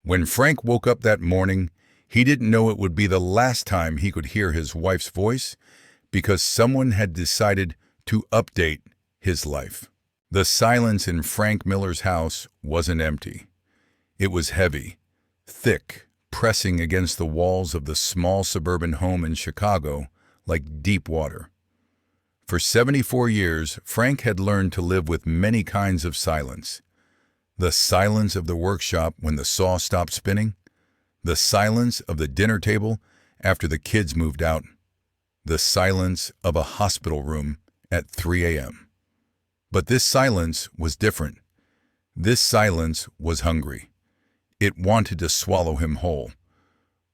When Frank woke up that morning, he didn't know it would be the last time he could hear his wife's voice because someone had decided to update his life. The silence in Frank Miller's house wasn't empty. It was heavy, thick, pressing against the walls of the small suburban home in Chicago like deep water. For 74 years, Frank had learned to live with many kinds of silence. The silence of the workshop when the saw stopped spinning, the silence of the dinner table after the kids moved out, the silence of a hospital room at 3 a.m. But this silence was different. This silence was hungry. It wanted to swallow him whole.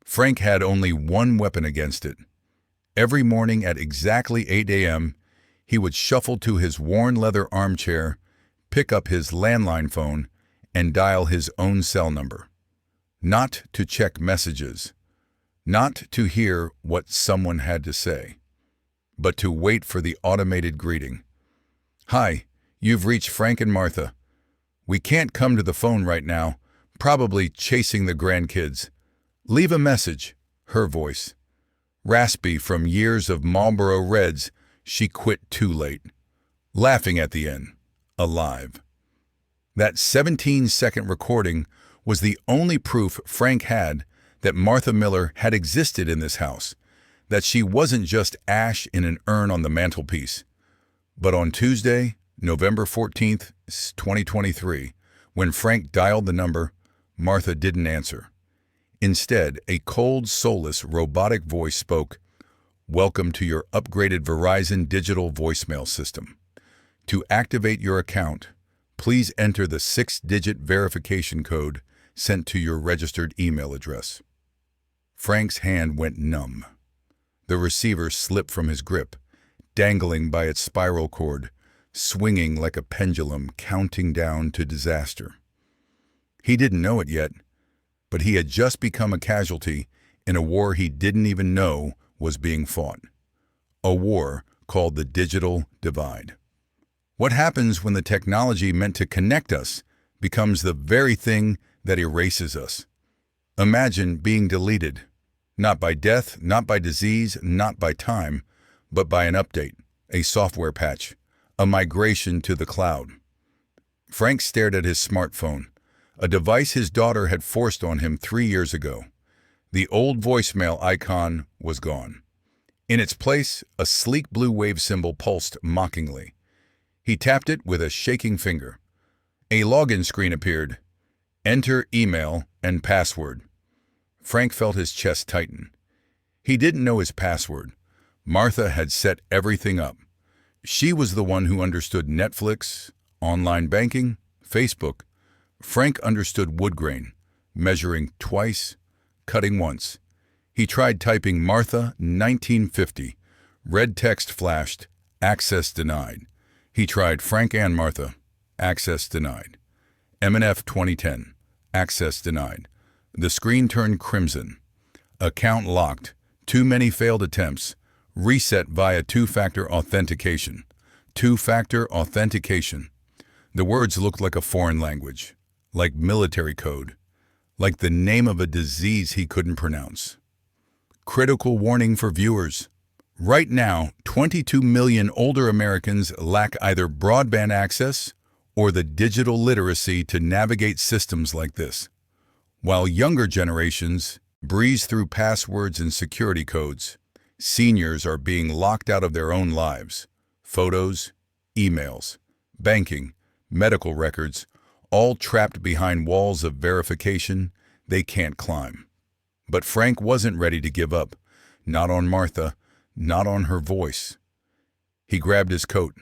Frank had only one weapon against it. Every morning at exactly 8 a.m., he would shuffle to his worn leather armchair, pick up his landline phone, and dial his own cell number. Not to check messages, not to hear what someone had to say, but to wait for the automated greeting. "Hi, you've reached Frank and Martha. We can't come to the phone right now, probably chasing the grandkids. Leave a message," her voice. Raspy from years of Marlboro Reds, she quit too late. Laughing at the end. Alive. That 17-second recording was the only proof Frank had that Martha Miller had existed in this house, that she wasn't just ash in an urn on the mantelpiece. But on Tuesday, November 14th, 2023, when Frank dialed the number, Martha didn't answer. Instead, a cold, soulless, robotic voice spoke, "Welcome to your upgraded Verizon digital voicemail system. To activate your account, please enter the 6-digit verification code sent to your registered email address." Frank's hand went numb. The receiver slipped from his grip, dangling by its spiral cord, swinging like a pendulum, counting down to disaster. He didn't know it yet, but he had just become a casualty in a war he didn't even know was being fought. A war called the digital divide. What happens when the technology meant to connect us becomes the very thing that erases us? Imagine being deleted, not by death, not by disease, not by time, but by an update, a software patch, a migration to the cloud. Frank stared at his smartphone, a device his daughter had forced on him 3 years ago. The old voicemail icon was gone. In its place, a sleek blue wave symbol pulsed mockingly. He tapped it with a shaking finger. A login screen appeared. Enter email and password. Frank felt his chest tighten. He didn't know his password. Martha had set everything up. She was the one who understood Netflix, online banking, Facebook. Frank understood wood grain, measuring twice, cutting once. He tried typing Martha 1950. Red text flashed, access denied. He tried Frank and Martha, access denied. M&F 2010, access denied. The screen turned crimson. Account locked. Too many failed attempts. Reset via two-factor authentication. Two-factor authentication. The words looked like a foreign language, like military code, like the name of a disease he couldn't pronounce. Critical warning for viewers. Right now, 22 million older Americans lack either broadband access or the digital literacy to navigate systems like this, while younger generations breeze through passwords and security codes. Seniors are being locked out of their own lives. Photos, emails, banking, medical records, all trapped behind walls of verification they can't climb. But Frank wasn't ready to give up, not on Martha, not on her voice. He grabbed his coat.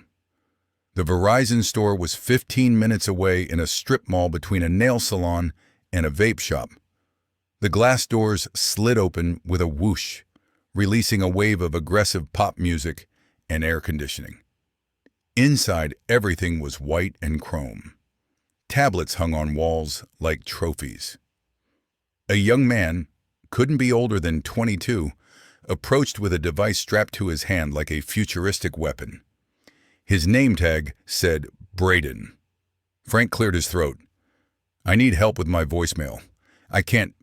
The Verizon store was 15 minutes away in a strip mall between a nail salon and a vape shop. The glass doors slid open with a whoosh, releasing a wave of aggressive pop music and air conditioning. Inside, everything was white and chrome. Tablets hung on walls like trophies. A young man, couldn't be older than 22, approached with a device strapped to his hand like a futuristic weapon. His name tag said Braden. Frank cleared his throat. "I need help with my voicemail. I can't,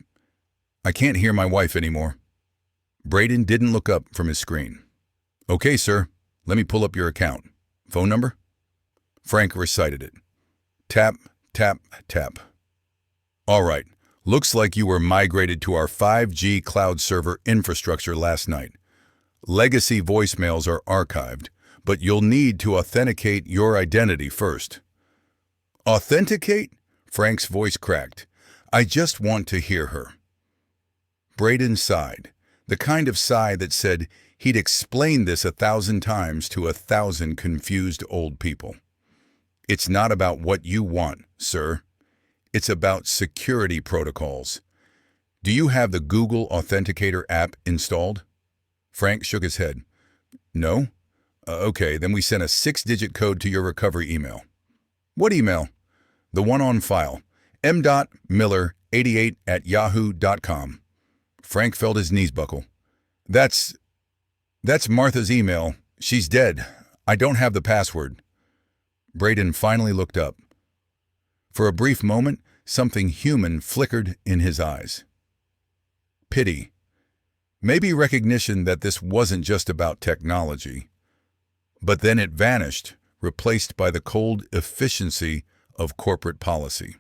I can't hear my wife anymore. Braden didn't look up from his screen. Okay, sir. Let me pull up your account. Phone number? Frank recited it. Tap, tap, tap. All right. Looks like you were migrated to our 5G cloud server infrastructure last night. Legacy voicemails are archived, but you'll need to authenticate your identity first. Authenticate? Frank's voice cracked. I just want to hear her. Braden sighed, the kind of sigh that said he'd explained this 1,000 times to 1,000 confused old people. It's not about what you want, sir. It's about security protocols. Do you have the Google Authenticator app installed? Frank shook his head. No? Okay, then we sent a 6-digit code to your recovery email. What email? The one on file. m.miller88@yahoo.com. Frank felt his knees buckle. That's Martha's email. She's dead. I don't have the password. Braden finally looked up. For a brief moment, something human flickered in his eyes. Pity. Maybe recognition that this wasn't just about technology. But then it vanished, replaced by the cold efficiency of corporate policy.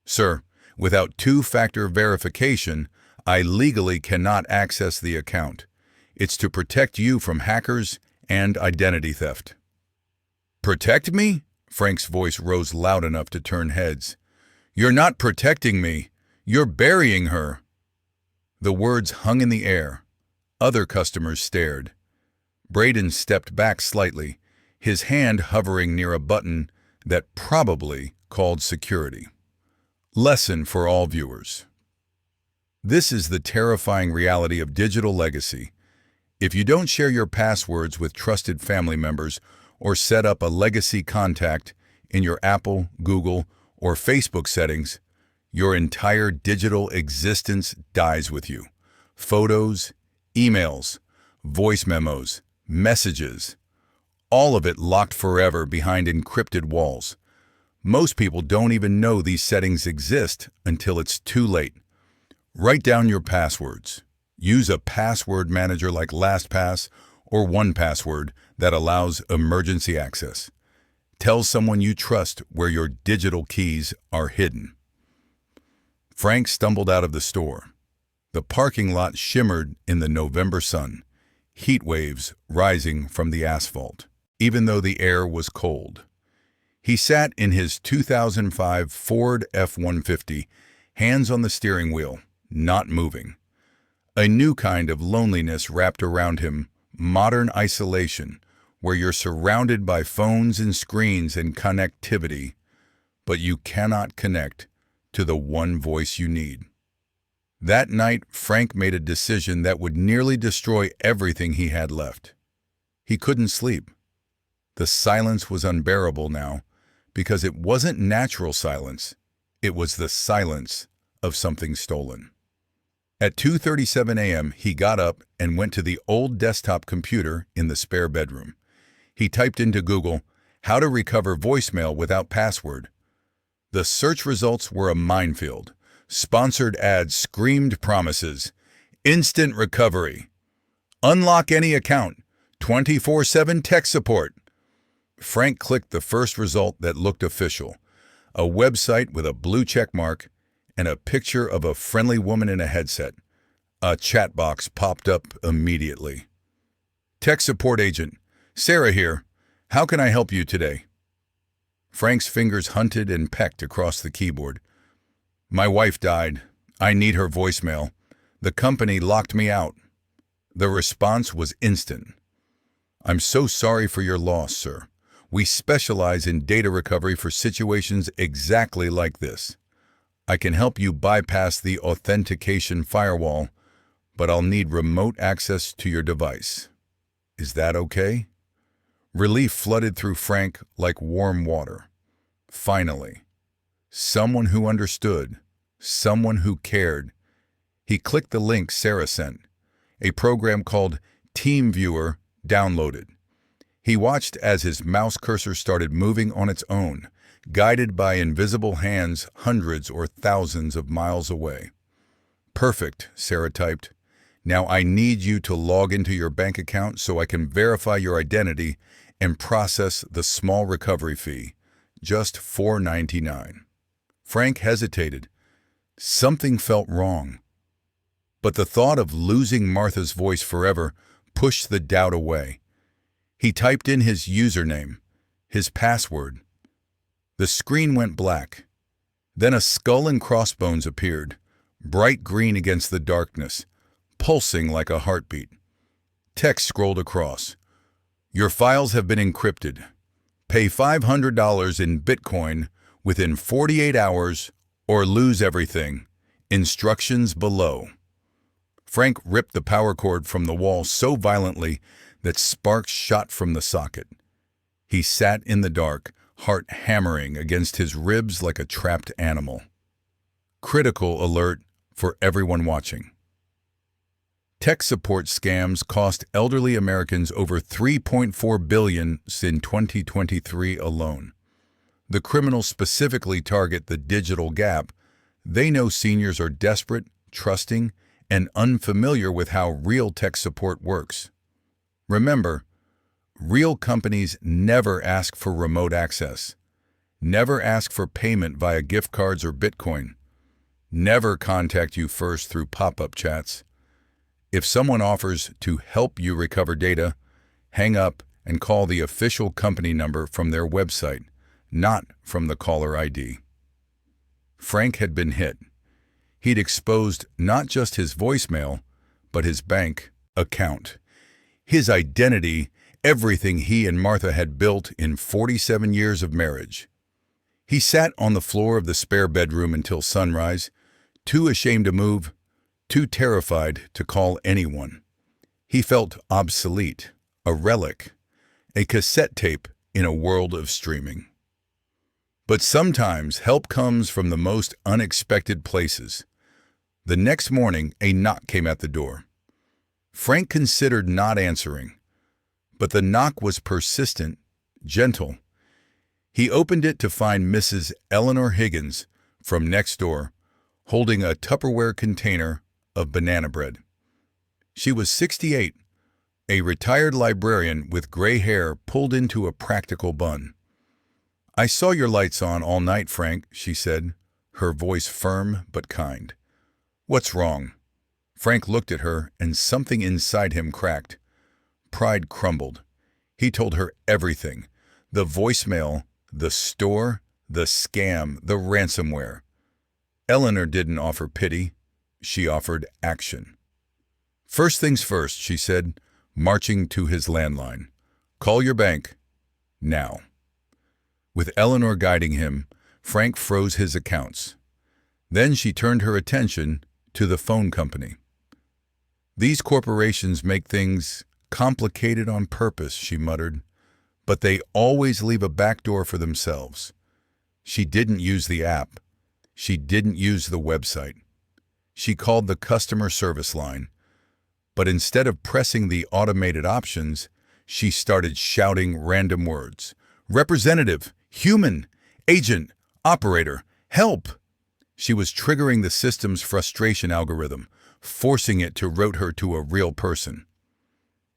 Sir, without two-factor verification, I legally cannot access the account. It's to protect you from hackers and identity theft. Protect me? Frank's voice rose loud enough to turn heads. You're not protecting me. You're burying her. The words hung in the air. Other customers stared. Braden stepped back slightly, his hand hovering near a button that probably called security. Lesson for all viewers. This is the terrifying reality of digital legacy. If you don't share your passwords with trusted family members or set up a legacy contact in your Apple, Google, or Facebook settings, your entire digital existence dies with you. Photos, emails, voice memos, messages, all of it locked forever behind encrypted walls. Most people don't even know these settings exist until it's too late. Write down your passwords. Use a password manager like LastPass or 1Password that allows emergency access. Tell someone you trust where your digital keys are hidden. Frank stumbled out of the store. The parking lot shimmered in the November sun, heat waves rising from the asphalt, even though the air was cold. He sat in his 2005 Ford F-150, hands on the steering wheel, not moving. A new kind of loneliness wrapped around him, modern isolation, where you're surrounded by phones and screens and connectivity, but you cannot connect to the one voice you need. That night, Frank made a decision that would nearly destroy everything he had left. He couldn't sleep. The silence was unbearable now, because it wasn't natural silence. It was the silence of something stolen. At 2:37 a.m., he got up and went to the old desktop computer in the spare bedroom. He typed into Google, "How to recover voicemail without password." The search results were a minefield. Sponsored ads screamed promises. Instant recovery. Unlock any account. 24/7 tech support. Frank clicked the first result that looked official. A website with a blue check mark and a picture of a friendly woman in a headset. A chat box popped up immediately. Tech support agent. Sarah here. How can I help you today? Frank's fingers hunted and pecked across the keyboard. My wife died. I need her voicemail. The company locked me out. The response was instant. I'm so sorry for your loss, sir. We specialize in data recovery for situations exactly like this. I can help you bypass the authentication firewall, but I'll need remote access to your device. Is that okay? Relief flooded through Frank like warm water. Finally, someone who understood, someone who cared. He clicked the link Sarah sent. A program called TeamViewer downloaded. He watched as his mouse cursor started moving on its own, guided by invisible hands hundreds or thousands of miles away. "Perfect," Sarah typed. "Now I need you to log into your bank account so I can verify your identity and process the small recovery fee. Just $4.99. Frank hesitated. Something felt wrong. But the thought of losing Martha's voice forever pushed the doubt away. He typed in his username, his password. The screen went black. Then a skull and crossbones appeared, bright green against the darkness, pulsing like a heartbeat. Text scrolled across. "Your files have been encrypted. Pay $500 in Bitcoin within 48 hours or lose everything. Instructions below." Frank ripped the power cord from the wall so violently that sparks shot from the socket. He sat in the dark, heart hammering against his ribs like a trapped animal. Critical alert for everyone watching. Tech support scams cost elderly Americans over $3.4 billion in 2023 alone. The criminals specifically target the digital gap. They know seniors are desperate, trusting, and unfamiliar with how real tech support works. Remember, real companies never ask for remote access, never ask for payment via gift cards or Bitcoin, never contact you first through pop-up chats. If someone offers to help you recover data, hang up and call the official company number from their website, not from the caller ID. Frank had been hit. He'd exposed not just his voicemail, but his bank account, his identity, everything he and Martha had built in 47 years of marriage. He sat on the floor of the spare bedroom until sunrise, too ashamed to move, too terrified to call anyone. He felt obsolete, a relic, a cassette tape in a world of streaming. But sometimes help comes from the most unexpected places. The next morning, a knock came at the door. Frank considered not answering, but the knock was persistent, gentle. He opened it to find Mrs. Eleanor Higgins from next door, holding a Tupperware container of banana bread. She was 68, a retired librarian with gray hair pulled into a practical bun. "I saw your lights on all night, Frank," she said, her voice firm but kind. "What's wrong?" Frank looked at her, and something inside him cracked. Pride crumbled. He told her everything: the voicemail, the store, the scam, the ransomware. Eleanor didn't offer pity. She offered action. "First things first," she said, marching to his landline. "Call your bank. Now." With Eleanor guiding him, Frank froze his accounts. Then she turned her attention to the phone company. "These corporations make things complicated on purpose," she muttered, "but they always leave a backdoor for themselves." She didn't use the app. She didn't use the website. She called the customer service line. But instead of pressing the automated options, she started shouting random words. "Representative, human, agent, operator, help!" She was triggering the system's frustration algorithm, forcing it to route her to a real person.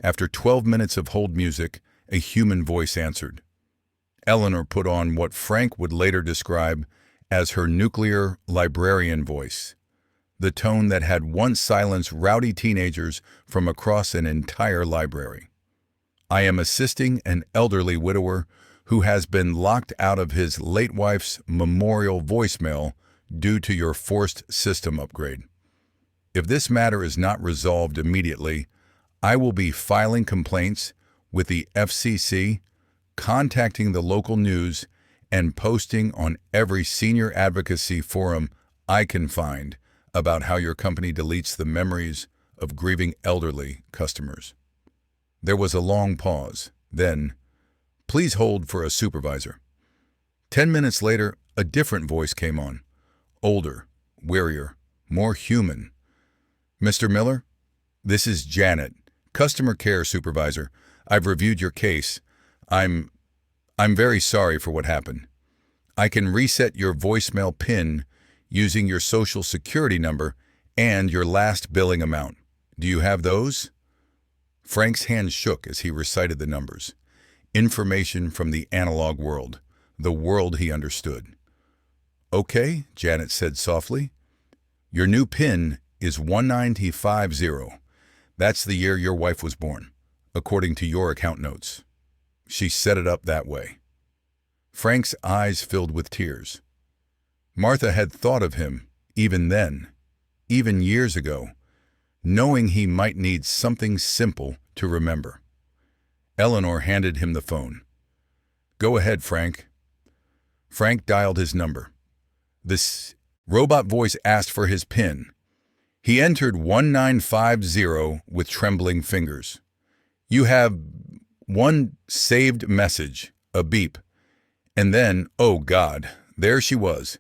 After 12 minutes of hold music, a human voice answered. Eleanor put on what Frank would later describe as her nuclear librarian voice, the tone that had once silenced rowdy teenagers from across an entire library. "I am assisting an elderly widower who has been locked out of his late wife's memorial voicemail due to your forced system upgrade. If this matter is not resolved immediately, I will be filing complaints with the FCC, contacting the local news, and posting on every senior advocacy forum I can find about how your company deletes the memories of grieving elderly customers." There was a long pause. Then, "Please hold for a supervisor." 10 minutes later, a different voice came on. Older, wearier, more human. "Mr. Miller, this is Janet, customer care supervisor. I've reviewed your case. I'm very sorry for what happened. I can reset your voicemail PIN using your social security number and your last billing amount. Do you have those? Frank's hand shook as he recited the numbers. Information from the analog world, the world he understood. Okay, Janet said softly. Your new PIN is 1950. That's the year your wife was born, according to your account notes. She set it up that way. Frank's eyes filled with tears. Martha had thought of him, even then, even years ago, knowing he might need something simple to remember. Eleanor handed him the phone. Go ahead, Frank. Frank dialed his number. This robot voice asked for his PIN. He entered 1950 with trembling fingers. You have one saved message, a beep. And then, oh God, there she was.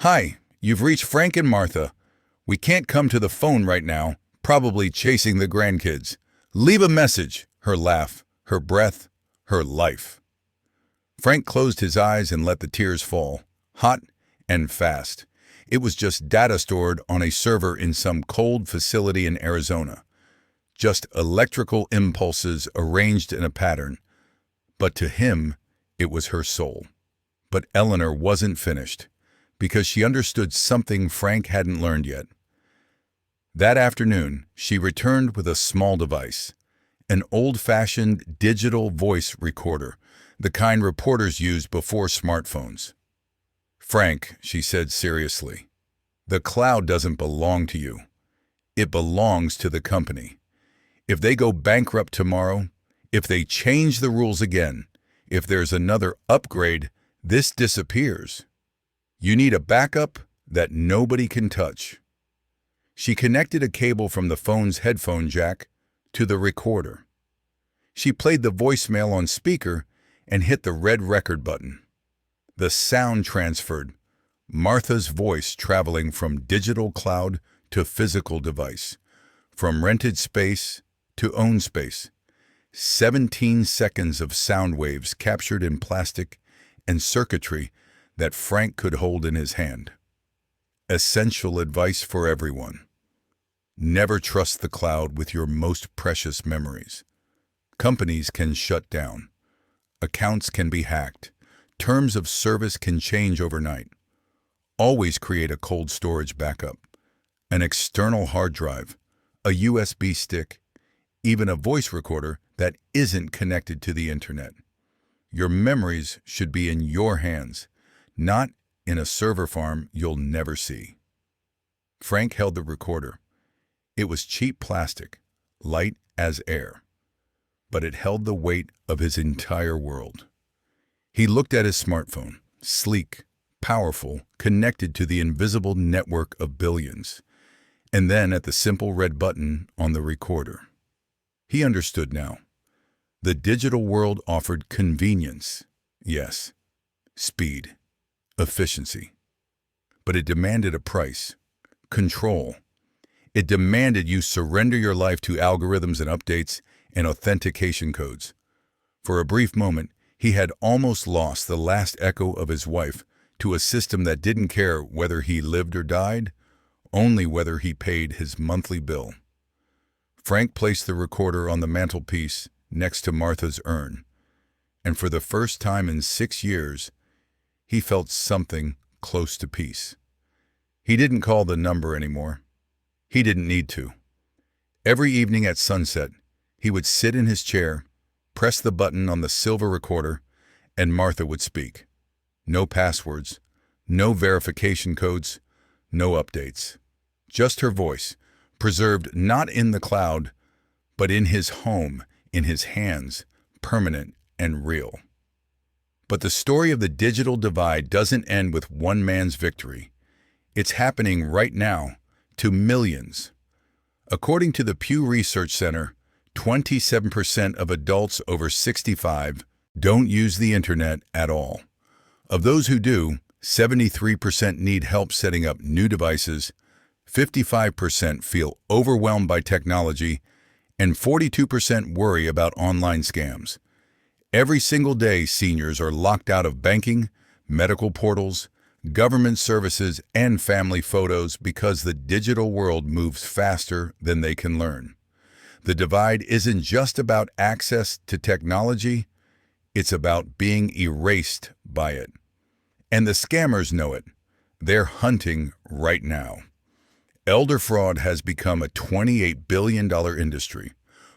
Hi, you've reached Frank and Martha. We can't come to the phone right now, probably chasing the grandkids. Leave a message, her laugh, her breath, her life. Frank closed his eyes and let the tears fall, hot and fast. It was just data stored on a server in some cold facility in Arizona. Just electrical impulses arranged in a pattern. But to him, it was her soul. But Eleanor wasn't finished, because she understood something Frank hadn't learned yet. That afternoon, she returned with a small device, an old-fashioned digital voice recorder, the kind reporters used before smartphones. Frank, she said seriously, the cloud doesn't belong to you. It belongs to the company. If they go bankrupt tomorrow, if they change the rules again, if there's another upgrade, this disappears. You need a backup that nobody can touch. She connected a cable from the phone's headphone jack to the recorder. She played the voicemail on speaker and hit the red record button. The sound transferred, Martha's voice traveling from digital cloud to physical device, from rented space to owned space. 17 seconds of sound waves captured in plastic and circuitry that Frank could hold in his hand. Essential advice for everyone. Never trust the cloud with your most precious memories. Companies can shut down. Accounts can be hacked. Terms of service can change overnight. Always create a cold storage backup, an external hard drive, a USB stick, even a voice recorder that isn't connected to the internet. Your memories should be in your hands, not in a server farm you'll never see. Frank held the recorder. It was cheap plastic, light as air, but it held the weight of his entire world. He looked at his smartphone, sleek, powerful, connected to the invisible network of billions, and then at the simple red button on the recorder. He understood now. The digital world offered convenience, yes, speed, efficiency. But it demanded a price, control. It demanded you surrender your life to algorithms and updates and authentication codes. For a brief moment, he had almost lost the last echo of his wife to a system that didn't care whether he lived or died, only whether he paid his monthly bill. Frank placed the recorder on the mantelpiece next to Martha's urn, and for the first time in 6 years, he felt something close to peace. He didn't call the number anymore. He didn't need to. Every evening at sunset, he would sit in his chair, press the button on the silver recorder, and Martha would speak. No passwords, no verification codes, no updates. Just her voice, preserved not in the cloud, but in his home, in his hands, permanent and real. But the story of the digital divide doesn't end with one man's victory. It's happening right now to millions. According to the Pew Research Center, 27% of adults over 65 don't use the internet at all. Of those who do, 73% need help setting up new devices, 55% feel overwhelmed by technology, and 42% worry about online scams. Every single day, seniors are locked out of banking, medical portals, government services, and family photos because the digital world moves faster than they can learn. The divide isn't just about access to technology, it's about being erased by it. And the scammers know it. They're hunting right now. Elder fraud has become a $28 billion industry.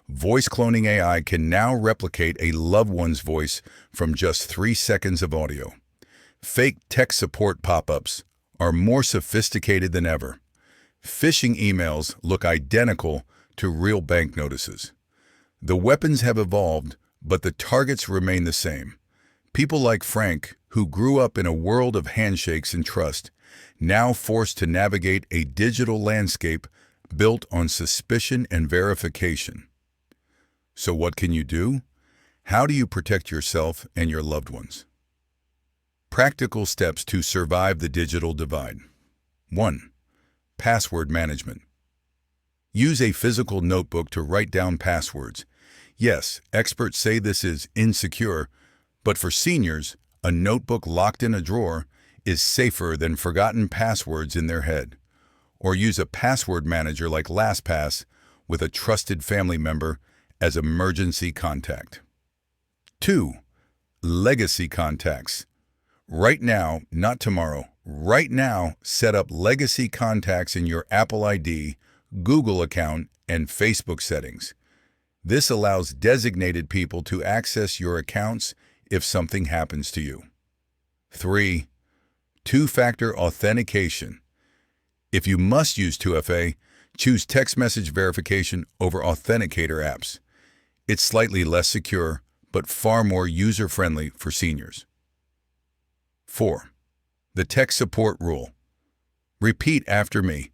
Voice cloning AI can now replicate a loved one's voice from just 3 seconds of audio. Fake tech support pop-ups are more sophisticated than ever. Phishing emails look identical to real bank notices. The weapons have evolved, but the targets remain the same. People like Frank, who grew up in a world of handshakes and trust, now forced to navigate a digital landscape built on suspicion and verification. So what can you do? How do you protect yourself and your loved ones? Practical steps to survive the digital divide. 1. Password management. Use a physical notebook to write down passwords. Yes, experts say this is insecure, but for seniors, a notebook locked in a drawer is safer than forgotten passwords in their head. Or use a password manager like LastPass with a trusted family member as emergency contact. 2. Legacy contacts. Right now, not tomorrow, right now, set up legacy contacts in your Apple ID, Google account, and Facebook settings. This allows designated people to access your accounts if something happens to you. 3. Two-factor authentication. If you must use 2FA, choose text message verification over authenticator apps. It's slightly less secure, but far more user-friendly for seniors. 4. The tech support rule. Repeat after me.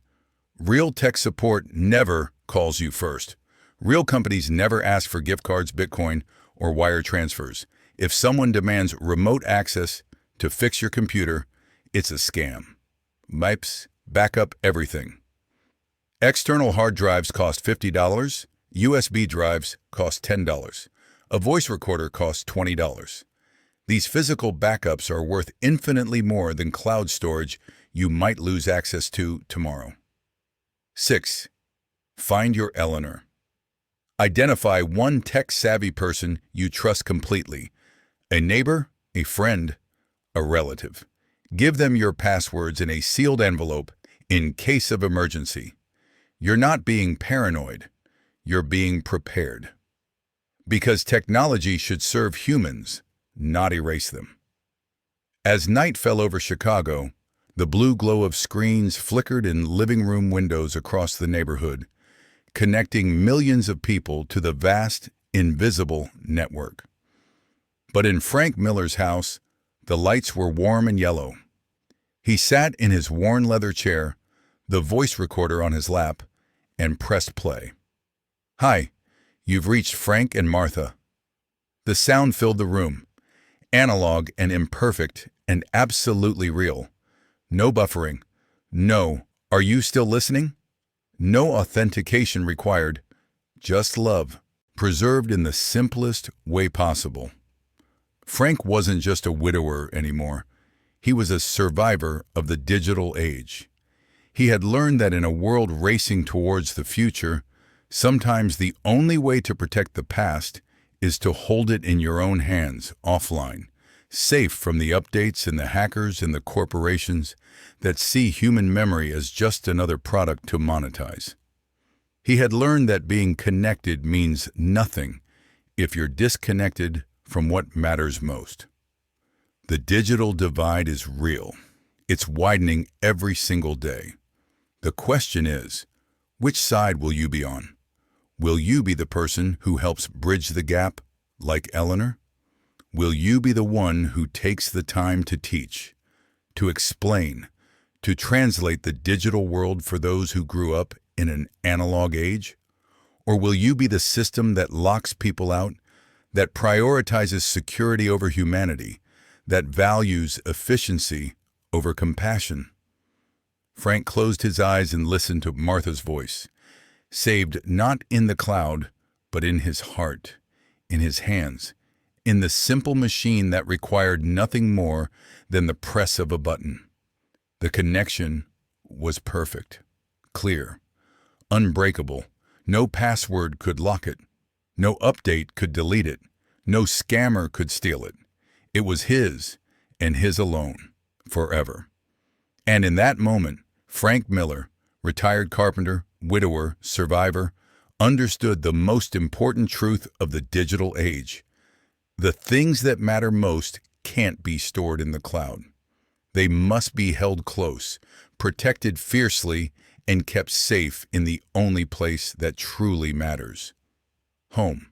Real tech support never calls you first. Real companies never ask for gift cards, Bitcoin, or wire transfers. If someone demands remote access to fix your computer, it's a scam. MIPS, backup everything. External hard drives cost $50. USB drives cost $10. A voice recorder costs $20. These physical backups are worth infinitely more than cloud storage you might lose access to tomorrow. 6. Find your Eleanor. Identify one tech-savvy person you trust completely. A neighbor, a friend, a relative. Give them your passwords in a sealed envelope in case of emergency. You're not being paranoid. You're being prepared. Because technology should serve humans, not erase them. As night fell over Chicago, the blue glow of screens flickered in living room windows across the neighborhood, connecting millions of people to the vast, invisible network. But in Frank Miller's house, the lights were warm and yellow. He sat in his worn leather chair, the voice recorder on his lap, and pressed play. "Hi, you've reached Frank and Martha." The sound filled the room. Analog and imperfect and absolutely real. No buffering. No, "Are you still listening?" No authentication required. Just love, preserved in the simplest way possible. Frank wasn't just a widower anymore. He was a survivor of the digital age. He had learned that in a world racing towards the future, sometimes the only way to protect the past is to hold it in your own hands, offline, safe from the updates and the hackers and the corporations that see human memory as just another product to monetize. He had learned that being connected means nothing if you're disconnected from what matters most. The digital divide is real. It's widening every single day. The question is, which side will you be on? Will you be the person who helps bridge the gap, like Eleanor? Will you be the one who takes the time to teach, to explain, to translate the digital world for those who grew up in an analog age? Or will you be the system that locks people out, that prioritizes security over humanity, that values efficiency over compassion? Frank closed his eyes and listened to Martha's voice, saved not in the cloud, but in his heart, in his hands, in the simple machine that required nothing more than the press of a button. The connection was perfect, clear, unbreakable. No password could lock it. No update could delete it. No scammer could steal it. It was his, and his alone, forever. And in that moment, Frank Miller, retired carpenter, widower, survivor, understood the most important truth of the digital age. The things that matter most can't be stored in the cloud. They must be held close, protected fiercely, and kept safe in the only place that truly matters: home.